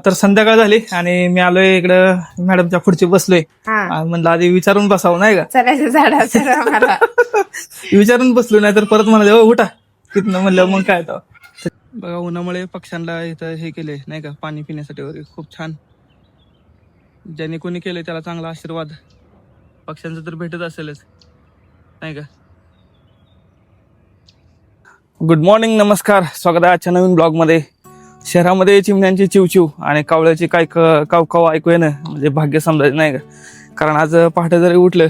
तर संध्याकाळ झाली आणि मी आलोय इकडं मॅडमच्या पुढची बसलोय. म्हणलं आधी विचारून बसावं नाही का. चलायचं झाडा विचारून बसलो नाही तर परत म्हणाले उठा तिथनं. म्हणलं मग काय तर बघा उन्हामुळे पक्ष्यांना इथं हे केले नाही का पाणी पिण्यासाठी वगैरे खूप छान. ज्याने कोणी केले त्याला चांगला आशीर्वाद पक्ष्यांचा तर भेटत असेलच नाही का. गुड मॉर्निंग, नमस्कार, स्वागत आहे आजच्या नवीन ब्लॉग मध्ये. शहरामध्ये चिमण्यांची चिवचिव आणि कावळ्याची काय काव काव ऐकू येणं म्हणजे भाग्य समजायचं नाही का. कारण आज पहाटे जरी उठलं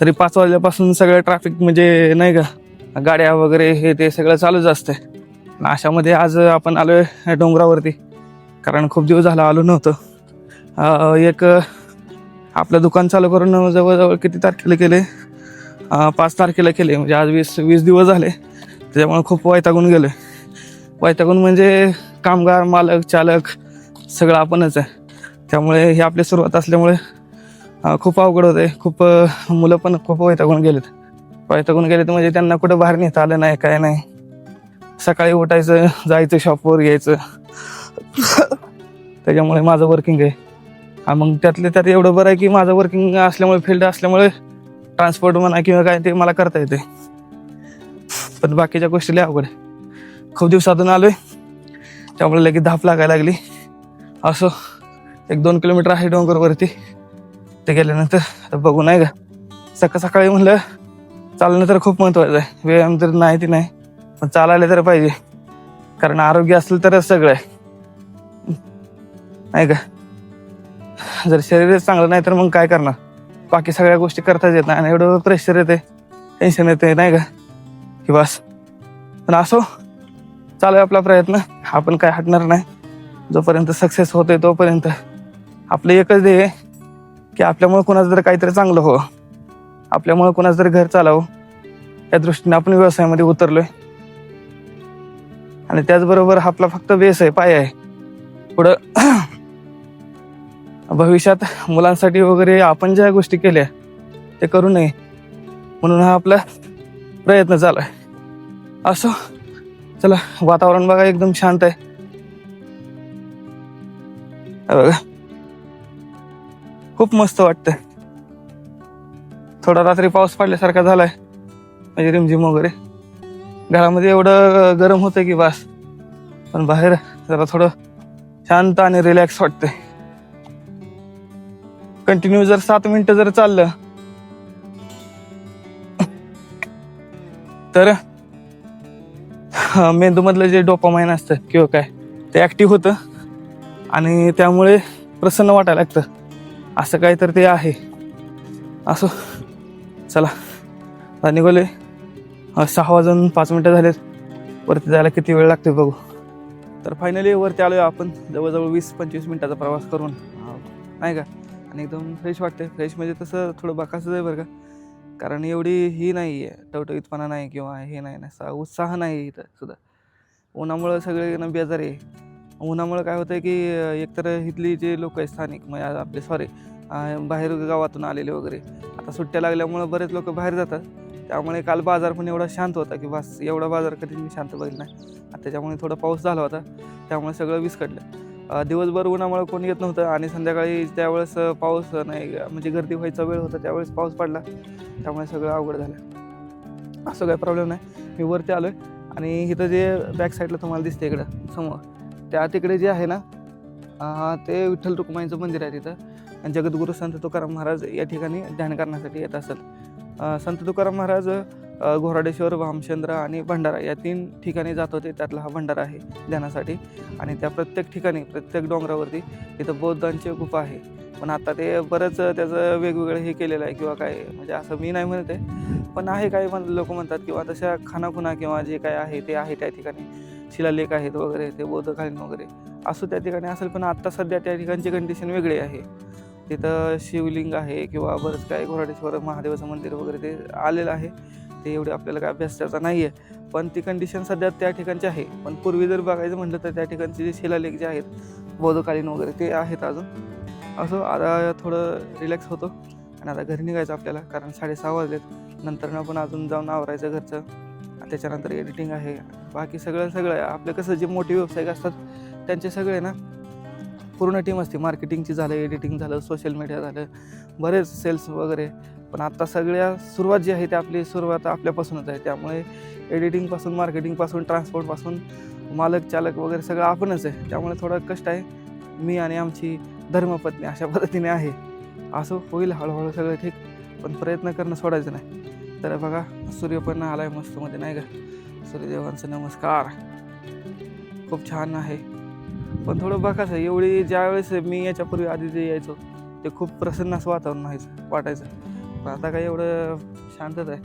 तरी 5 वाजल्यापासून सगळं ट्रॅफिक म्हणजे नाही का गाड्या वगैरे हे ते सगळं चालूच असतंय. अशामध्ये आज आपण आलोय डोंगरावरती कारण खूप दिवस झाला आलो नव्हतं. एक आपलं दुकान चालू करून जवळजवळ किती तारखेला केले, 5 तारखेला केले, म्हणजे आज 20 दिवस झाले. त्याच्यामुळे खूप वैतागून गेलोय. वैतागून म्हणजे कामगार, मालक, चालक सगळं आपणच आहे. त्यामुळे ही आपली सुरुवात असल्यामुळे खूप अवघड होते. खूप मुलं पण खूप वैतागून गेलेत म्हणजे त्यांना कुठं बाहेर नेता आलं नाही, काय नाही. सकाळी उठायचं, जायचं शॉपवर, घ्यायचं. त्याच्यामुळे माझं वर्किंग आहे. मग त्यातले त्यात एवढं बरं आहे की माझं वर्किंग असल्यामुळे, फील्ड असल्यामुळे ट्रान्सपोर्ट म्हणा किंवा काय ते मला करता येते. पण बाकीच्या गोष्टी लय अवघड आहे. खूप दिवसातून आलोय त्यामुळे लगेच धाप लागायला लागली. असं 1-2 किलोमीटर आहे डोंगरवरती. ते गेल्यानंतर आता बघू नाही का. सकाळी म्हणलं चालणं तर खूप महत्वाचं आहे. व्यायाम तर नाही ती नाही पण चालायला तर पाहिजे. कारण आरोग्य असलं तरच सगळं आहे नाही का. जर शरीरच चांगलं नाही तर मग काय करणार. बाकी सगळ्या गोष्टी करताच येत नाही आणि एवढं प्रेशर येते, टेन्शन येते नाही का की बस. पण असो, चालू आहे आपला प्रयत्न. आपण काय हटणार नाही. जोपर्यंत सक्सेस होते तोपर्यंत आपलं एकच ध्येय आहे की आपल्यामुळे कोणाचं तर काहीतरी चांगलं हो, आपल्यामुळे कोणाचं तरी घर चालावं. या दृष्टीने आपण व्यवसायामध्ये उतरलोय. आणि त्याचबरोबर आपला फक्त बेस आहे, पाय आहे. पुढं भविष्यात मुलांसाठी वगैरे आपण ज्या गोष्टी केल्या ते करू नये म्हणून हा आपला प्रयत्न चालू आहे. असो, चला. वातावरण बघा एकदम शांत आहे बघा. खूप मस्त वाटतंय. थोडा रात्री पाऊस पडल्यासारखा झालाय म्हणजे रिमझिम वगैरे. घरामध्ये एवढं गरम होतं की बस. पण बाहेर जरा थोडं शांत आणि रिलॅक्स वाटतंय. कंटिन्यू जर 7 मिनिटं जर चाललं तर मेंदूमधलं जे डोपामाइन असतं किंवा काय ते ऍक्टिव्ह होतं आणि त्यामुळे प्रसन्न वाटायला लागतं. असं काय तर ते आहे. असो, चला आता निघालोय. 6 वाजून 5 मिनिटं झालेत. वरती जायला किती वेळ लागतो बघू. तर फायनली वरती आलोय आपण. जवळजवळ 20-25 मिनिटाचा प्रवास करून नाही का. आणि एकदम फ्रेश वाटतंय. फ्रेश म्हणजे तसं थोडं बाकासच आहे बरं का. कारण एवढी ही नाही आहे, टवटवीतपणा नाही किंवा हे नाही, उत्साह नाही इथं सुद्धा. उन्हामुळं सगळे बेजार आहे. उन्हामुळं काय होतं की एकतर इथली जे लोक आहेत स्थानिक, म्हणजे आपले बाहेर गावातून आलेले वगैरे, आता सुट्ट्या लागल्यामुळं बरेच लोक बाहेर जातात. त्यामुळे काल बाजार पण एवढा शांत होता की बस, एवढा बाजार कधी मी शांत बघितला नाही. त्याच्यामुळे थोडा पाऊस झाला होता त्यामुळे सगळं विस्कटलं. दिवसभर उन्हामुळं कोणी येत नव्हतं आणि संध्याकाळी त्यावेळेस पाऊस नाही, म्हणजे गर्दी व्हायचा वेळ होता त्यावेळेस पाऊस पडला. त्यामुळे सगळं अवघड झालं. असं काही प्रॉब्लेम नाही. मी वरती आलोय आणि इथं जे बॅक साईडला तुम्हाला दिसते इकडं समोर, त्या तिकडे जे आहे ना ते विठ्ठल रुक्माईचं मंदिर आहे. तिथं जगद्गुरू संत तुकाराम महाराज या ठिकाणी ध्यान करण्यासाठी येत असेल. संत तुकाराम महाराज घोराडेश्वर, भामचंद्र आणि भंडारा या 3 ठिकाणी जात होते. त्यातला हा भंडारा आहे ध्यानासाठी. आणि त्या प्रत्येक ठिकाणी, प्रत्येक डोंगरावरती तिथं बौद्धांची गुफा आहे. पण आता ते बरंच त्याचं वेगवेगळं हे केलेलं आहे किंवा काय, म्हणजे असं मी नाही म्हणत आहे. पण आहे काही लोक म्हणतात किंवा तशा खानाखुणा किंवा जे काय आहे ते आहे त्या ठिकाणी. शिलालेख आहेत वगैरे, ते बौद्धकालीन वगैरे असं त्या ठिकाणी असेल. पण आत्ता सध्या त्या ठिकाणची कंडिशन वेगळी आहे. तिथं शिवलिंग आहे किंवा बरंच काय घोराडेश्वर महादेवाचं मंदिर वगैरे ते आलेलं आहे. ते एवढे आपल्याला काय अभ्यास त्याचा नाही आहे. पण ती कंडिशन सध्या त्या ठिकाणची आहे. पण पूर्वी जर बघायचं म्हटलं तर त्या ठिकाणचे जे शिलालेख जे आहेत बौद्धकालीन वगैरे ते आहेत अजून. असं आता थोडं रिलॅक्स होतो आणि आता घरी निघायचं आपल्याला. कारण 6:30 वाजलेत. नंतर पण अजून जाऊन आवरायचं घरचं. त्याच्यानंतर एडिटिंग आहे, बाकी सगळं आहे. आपलं कसं जे मोठे व्यावसायिक असतात त्यांचे सगळे ना पूर्ण टीम असते, मार्केटिंगची झालं, एडिटिंग झालं, सोशल मीडिया झालं, बरेच सेल्स वगैरे. पण आता सगळ्या सुरुवात जी आहे ती आपली सुरुवात आपल्यापासूनच आहे. त्यामुळे एडिटिंगपासून, मार्केटिंगपासून, ट्रान्सपोर्टपासून, मालक चालक वगैरे सगळं आपणच आहे. त्यामुळे थोडं कष्ट आहे. मी आणि आमची धर्मपत्नी अशा पद्धतीने आहे. असं होईल हळूहळू सगळं ठीक, पण प्रयत्न करणं सोडायचं नाही. तर बघा सूर्य पण आलाय मस्त मध्ये नाही का, सूर्यदेवांचा नमस्कार, खूप छान आहे. पण थोडं बघायचं, एवढी ज्यावेळेस मी याच्यापूर्वी आधी जे यायचो ते खूप प्रसन्न असं वातावरण वाटायचं. पण आता काय एवढं शांतच आहे.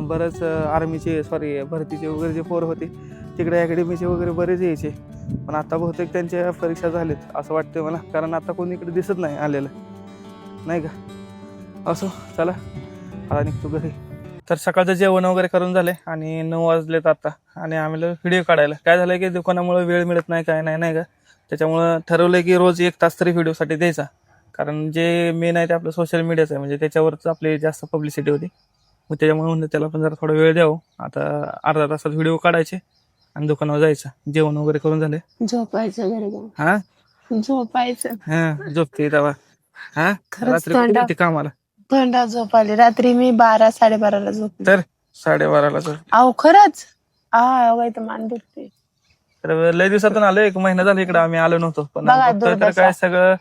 बरंच आर्मीचे भरतीचे वगैरे जे पोरं होते तिकडे अकॅडमीचे वगैरे बरेच यायचे, पण आता बहुतेक त्यांच्या परीक्षा झाल्यात असं वाटतं मला, कारण आता कोणी इकडे दिसत नाही आलेलं नाही का. असो चला आता निघतो घरी. तर सकाळचं जेवण वगैरे करून झाले आणि 9 वाजलेत आता, आणि आम्हाला व्हिडिओ काढायला काय झालं की दुकानामुळे वेळ मिळत नाही, काय नाही नाही का. त्याच्यामुळं ठरवलं की रोज 1 तास तरी व्हिडिओसाठी द्यायचा, कारण जे मेन आहे ते आपलं सोशल मीडियाचं आहे, म्हणजे त्याच्यावरच आपली जास्त पब्लिसिटी होती. मग त्याच्यामुळे म्हणलं त्याला पण जरा थोडा वेळ द्यावं. आता अर्धा तासात व्हिडिओ काढायचे आणि दुकानावर जायचं. जेवण वगैरे करून झाले, झोपायचं घरी जाऊन. हा झोपायचं. हा झोपते तेव्हा. हा खरंच रात्री किती येते कामाला? थंडा झोप आली रात्री. मी 12-12:30ला झोपले. तर 12:30ला. अहो खरंच तर मान दुखते. तर लय दिवसातून आलो, 1 महिना झाला इकडे आम्ही आलो नव्हतो. पण बघा, बघतोय तर काय सगळं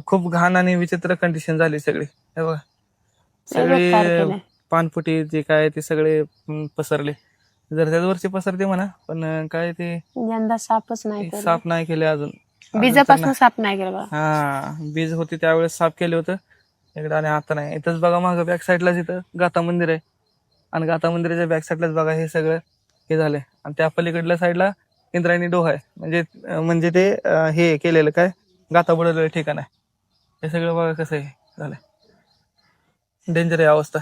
खूप घाण आणि विचित्र कंडिशन झाली सगळी. हे बघा सगळी पानपुटी जे काय ते सगळे पसरले. जर त्यावरची पसरते म्हणा, पण काय ते यंदा साफच नाही केलं. साफ नाही केले अजून. बीजापासून साफ नाही केलं बघा. हा बीज होती त्यावेळेस साफ केलं होतं इकडे, आणि आता नाही. इथंच बघा मागं बॅक साईडलाच इथं गाथा मंदिर आहे, आणि गाथा मंदिराच्या बॅक साईडलाच बघा हे सगळं हे झालंय. आणि त्या पलीकडल्या साईडला इंद्रायणी डोहा आहे, म्हणजे ते हे केलेलं काय गाथा बुडवलेलं ठिकाण आहे. हे सगळं बघा कसं आहे झालंय, डेंजर आहे अवस्था.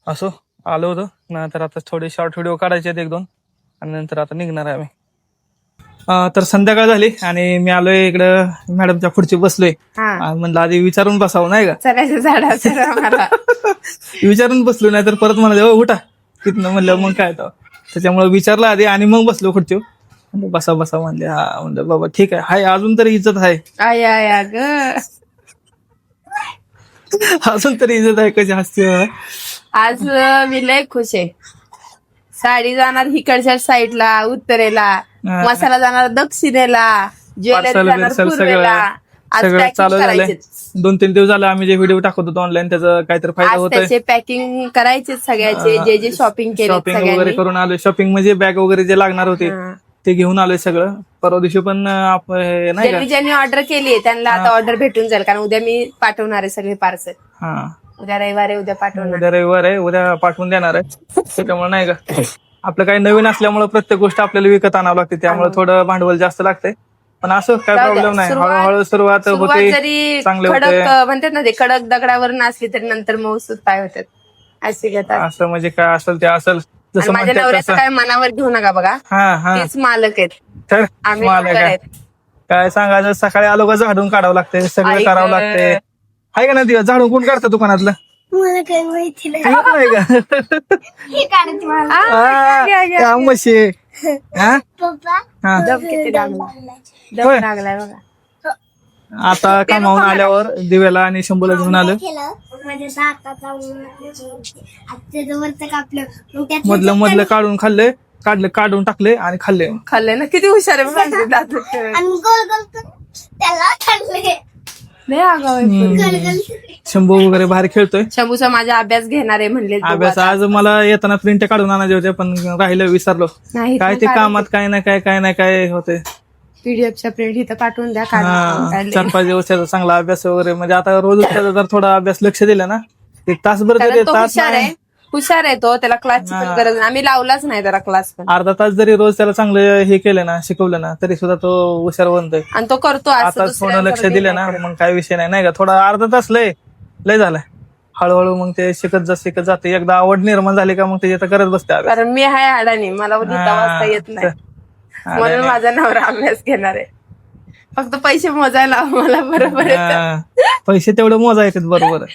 असो आलो होतो नंतर आता थोडे शॉर्ट व्हिडिओ काढायचे आहेत 1-2, आणि नंतर आता निघणार आहे आम्ही. तर संध्याकाळ झाली आणि मी आलोय इकडं मॅडमच्या खुर्ची बसलोय. म्हणलं आधी विचारून बसावं नाही का. विचारून बसलो, नाही तर परत म्हणाले उठा तिथनं. म्हणलं मग काय तर, त्याच्यामुळे विचारलं आधी आणि मग बसलो खुर्चीवर. म्हणलं बसा बसा म्हणले. हा म्हणलं बाबा ठीक आहे, हाय अजून तरी इज्जत आहे. अजून तरी इज्जत आहे. कशी हसते आज. मी लय खुश आहे. साडी जाणार इकडच्या साईडला उत्तरेला, मसाला जाणार दक्षिणेला, ज्वेलरी जाणार पूर्वेला. सगळं चालू झालंय. 2-3 दिवस झाले आम्ही जे व्हिडिओ टाकत होतो ऑनलाईन, त्याचं काहीतरी फायदा होतोय. पॅकिंग करायचे सगळ्याचे, जे शॉपिंग केले शॉपिंग वगैरे करून आलोय. शॉपिंग म्हणजे बॅग वगैरे जे लागणार होते ते घेऊन आलोय सगळं. परवा दिवशी पण नाही का ज्यांनी ऑर्डर केली त्यांना आता ऑर्डर भेटून जाईल, कारण उद्या मी पाठवणार आहे सगळे पार्सल. उद्या रविवार आहे, उद्या पाठवणार. उद्या रविवार आहे, उद्या पाठवून देणार आहे. त्याच्यामुळे नाही का आपलं काही नवीन असल्यामुळे प्रत्येक गोष्ट आपल्याला विकत आणावं लागते, त्यामुळे थोडं भांडवल जास्त लागतंय. पण असं काय प्रॉब्लेम नाही, हळूहळू सुरुवात होते. जरी चांगले कडक म्हणतात ना, ते कडक दगडावर नसली तरी नंतर मऊसूत पाय होतात. असं म्हणजे काय असेल ते असेल. जसं माझ्या नवऱ्याचं काय मनावर घेऊ नका बघा, तेच मालक आहेत. तर काय सांगायचं, सकाळी आलो का झाडून काढावं लागते, सगळं करावं लागते. आहे का ना दिवस झाडून कोण काढतं दुकानातलं? मला काही माहिती नाही. म्हशी लागलाय बघा. आता कामावून आल्यावर दिव्याला आणि शंभूला घेऊन आलं. मधलं काढून खाल्लंय, काढून टाकले आणि खाल्ले ना. किती हुशार आहे शंभू वगैरे बाहेर खेळतोय. शंभूचा माझा अभ्यास घेणार आहे म्हणले. अभ्यास आज मला येताना प्रिंट काढून आणायचे होते, पण राहिलं, विसरलो. काय ते कामात काय नाही काय होते. पीडीएफच्या प्रिंट इथं पाठवून द्या. 4-5 दिवस त्याचा चांगला अभ्यास वगैरे, म्हणजे आता रोज त्याचा जर थोडा अभ्यास लक्ष दिलं ना, 1 तासभर हुशार आहे तो. त्याला क्लासची पण गरज नाही, आम्ही लावलाच नाही त्याला क्लास. पण अर्धा तास जरी रोज त्याला चांगलं हे केलं ना, शिकवलं ना, तरी सुद्धा तो हुशार बनतोय. आणि तो करतो. आता थोडं लक्ष दिलं ना मग काय विषय नाही का. थोडा अर्धा तास लय झालाय. हळूहळू मग ते शिकत जाते. एकदा आवड निर्माण झाली का मग ते करत बसते. कारण मी आहे अडाणी, मला लिहिता वाचता येत नाही, म्हणून माझा नवरा अभ्यास घेणार आहे. फक्त पैसे मोजायला मला बरोबर पैसे तेवढे मोजायचे बरोबर.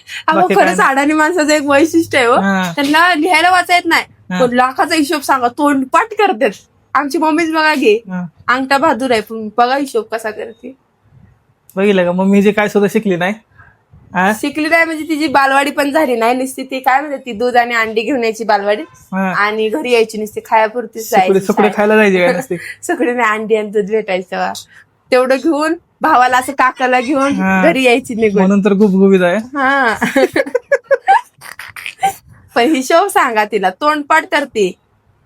खरंच अडाणी माणसाचं एक वैशिष्ट्य आहे हो, त्यांना लिहायला वाचा येत नाही, लाखाचा हिशोब सांगा तोंडपाठ करतात. आमची मम्मीच बघा घे, अंगठा बहादूर आहे, पण बघा हिशोब कसा करते. बघितलं का मम्मी जे काय सुद्धा शिकली नाही हा? शिकली नाही म्हणजे तिची बालवाडी पण झाली नाही. नुसती ती काय म्हणते ती दूध आणि अंडी घेऊन यायची बालवाडी हा. आणि घरी यायची नुसती खायापुरतीच सुकडे जायची सुकडे खायला जायचे काय नसते सुकडे नाही अंडी आणि दूध भेटायचं तेव्हा. तेवढं घेऊन भावाला असं काकाला घेऊन हा. घरी यायची निघून. म्हणून तर गुबगुबीत आहे हा पण हिशोब सांगा तिला तोंडपाठ करते.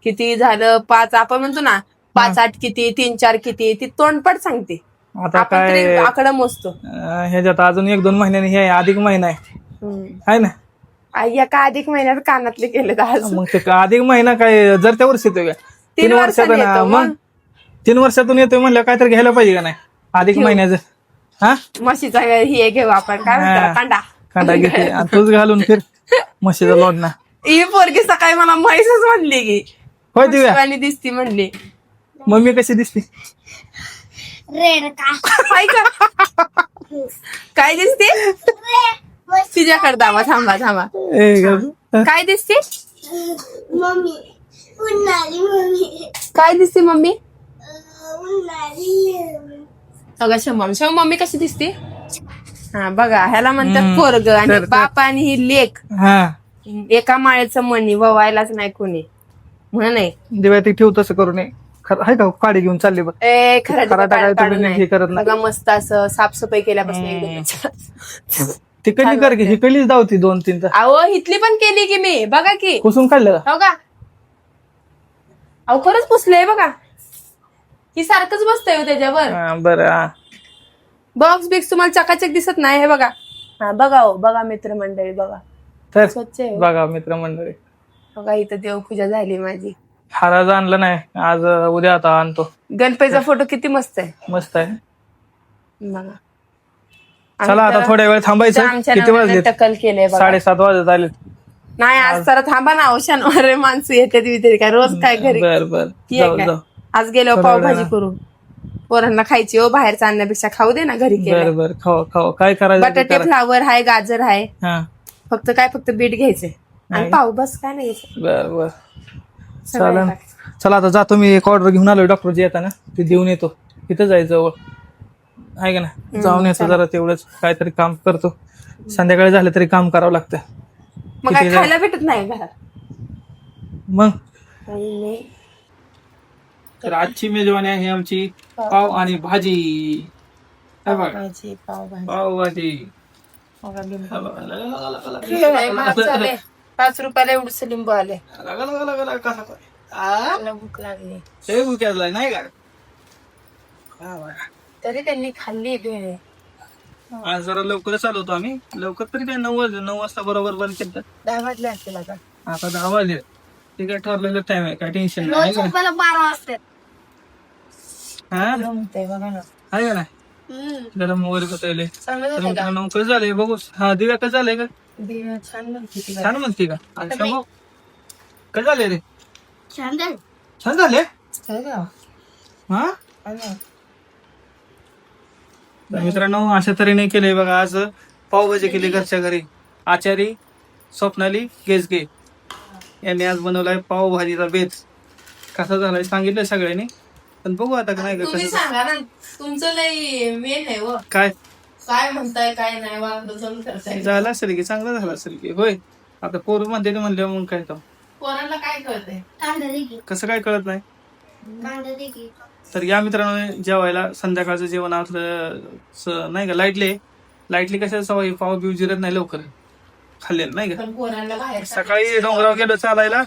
किती झालं 5 आपण म्हणतो ना 5 8 किती 3 4 किती ती तोंडपाठ सांगते. आता आपण तरी काय आकडा मोजतो. ह्याच्यात अजून 1-2 महिन्यांनी हे अधिक महिना आहे ना आई एका अधिक महिन्यात कानातले केले आज. मग ते अधिक महिना काय जर त्या वर्षी येतोय का 3 वर्षातून येतो मग 3 वर्षातून येतोय म्हणलं काय तर घ्यायला पाहिजे का नाही अधिक महिन्याचं हा म्हशीचा हे घेऊ आपण काय म्हणतो कांडा कांदा घेते आणि तूच घालून फिर म्हशीचा लोणना ही पोरगी सकाळी मला म्हैसच म्हणली की होय दिव्या शिवानी दिसती म्हणली. मम्मी कशी दिसते रेड का हाय का काय दिसते तिच्याकडे दावा थांबा थांबा ए ग- काय दिसते मम्मी उन्हाळी मम्मी काय दिसते मम्मी उन्हाळी अगं शंभर मम्मी कशी दिसते हा बघा ह्याला म्हणतात पोरग आणि बाप आणि ही लेक हा एका माळेचं मणी ववायलाच नाही कोणी म्हणून नाही. दिव्या ती ठेव तसं करू नये आहे का काडी घेऊन चालली बघ ए खरं खराटा काय तुम्ही हे करत नाही. बघा मस्त असं साफसफाई केल्यापासून एकदम छान. ती कधी कर की ही कधीच धावती 2-3 तर अहो इथली पण केली की मी बघा की पुसून काढलं का हो का अहो खरंच पुसलंय बघा ही सारखंच बसतंय हो त्याच्यावर. हा, बरं हा. बॉक्स बिक्स तुम्हाला चकाचक दिसत नाही हे बघा. हा बघा हो बघा मित्रमंडळी बघा तर स्वच्छ आहे हो. बघा मित्रमंडळी बघा इथं देवपूजा झाली माझी. हाराज आणलं नाही आज उद्या आता आणतो गणपतीचा फोटो किती मस्त आहे मस्त आहे बघा. चला आता थोड्या वेळ थांबायचं आमच्या किती नवऱ्याने वाजले टक्कल केलंय बघा. 7:30 वाजत आले नाही आज जरा थांबा ना हो शनिवार माणसं येते तरी काय रोज काय घरी बर बर ये जाऊ काय? जाऊ आज गेलो पावभाजी करू पोरांना खायची हो बाहेरचं आणण्यापेक्षा खाऊ दे ना घरी बर केलं. बर खावा खावा काय करायचं ते बटाटे करा. फ्लावर आहे गाजर आहे हा फक्त बीट घ्यायचे आणि नाही. पाव बस काय नाही घ्यायचं. बर बर सगळं चालेल टाक. चला आता जातो मी एक ऑर्डर घेऊन आलोय डॉक्टरची येताना ते देऊन येतो तिथं जायचं जवळ आहे का ना जाऊन येतो जरा तेवढंच काहीतरी काम करतो संध्याकाळी झालं तरी काम करावं लागतं मग काय खायला भेटत नाही घरात मग नाही. तर आजची मेजवानी आहे आमची पाव आणि भाजी हे बघा, भाजी पावभाजी पावभाजी बघा, लिंबू. महाग झाले. 5 रुपयाला एवढंच लिंबू आले मला भूक लागली नाही का तरी त्यांनी खाल्ली भेळ. आज जरा लवकरच आलो होतो आम्ही लवकर तरी काय 9 वाजता बरोबर बंद केलं 10 वाजले असतील आता. आता 10 वाजले ते काय ठरलेलं टाइम आहे काय टेन्शन नाही रोज मला 12 वाजतात हा जमतंय बघा ना आहे का नाही गरम वगैरे बसवले चांगलं तर झालं का मित्रांनो कसं झालंय बघू हा दिव्या कसं झालंय का भेळ छान बनते ती. छान म्हणते का अच्छा मग कसं झालंय रे छान झालं. छान झाले काय गं? हा काय नाही. तर मित्रांनो अशा तऱ्हेने केलंय बघा आज पावभाजी केली घरच्या घरी आचारी स्वप्नाली गेजगे यांनी आज बनवलाय पावभाजीचा बेत कसा झालाय सांगितलंय सगळ्यांनी पण बघू आता नाही का तुम्ही कसं सांगा ना तुमचं लई मेन आहे व काय काय म्हणताय काय नाही वागलं जम करताय झालं असेल की चांगलं झालं असेल की होय आता पोरं म्हणते ते म्हणले मग काय तर पोरांना काय कळतंय कांदा दे की. कसं काय कळत नाही कांदा दे की. तर या मित्रांनो जेवायला संध्याकाळचं जेवण आपलं नाही का लाईटली कशा सवय पाव बिव जिरत नाही लवकर खाल्लेलं नाही का पण पोरांना बाहेर सकाळी डोंगरावर गेलो चालायला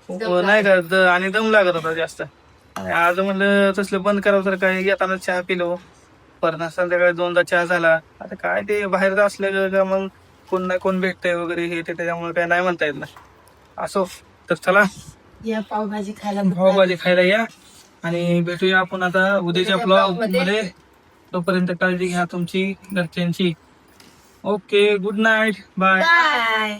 नाही का आणि दम लागत होता जास्त आणि आज म्हणलं तसलं बंद करावं तर काय येताना चहा पिलो परत संध्याकाळी 2दा चहा झाला आता काय ते बाहेर असलं का मग कोण नाही कोण भेटतंय वगैरे हे ते त्याच्यामुळे काय नाही म्हणता येत नाही असो तर चला या पावभाजी खायला पावभाजी खायला या आणि भेटूया आपण आता उद्याच्या ब्लॉग मध्ये तोपर्यंत काळजी घ्या तुमची घरच्यांची okay good night bye bye